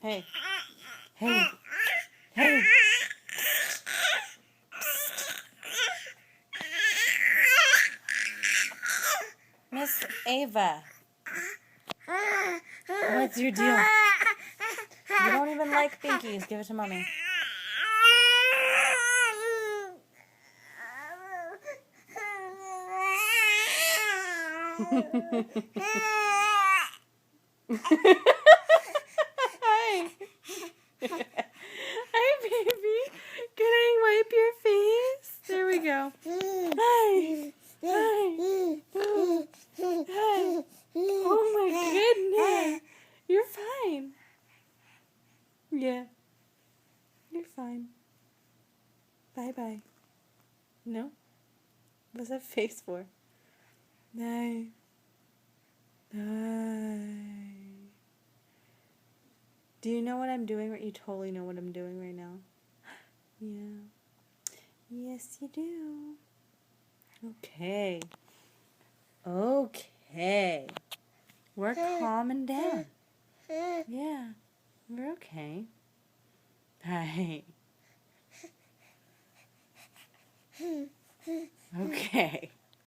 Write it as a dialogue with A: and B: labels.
A: Hey. Hey. Hey. Miss Ava. What's your deal? You don't even like Binkies. Give it to Mommy. Hi. Hi, baby. Can I wipe your face? There we go. Hi. Hi. Hi. Oh my goodness. You're fine. Yeah. You're fine. Bye-bye. No? What's that face for? No. No. Do you know what I'm doing? You totally know what I'm doing right now. Yeah. Yes, you do. Okay. Okay. We're calming down. Yeah. We're okay. Hi. Okay.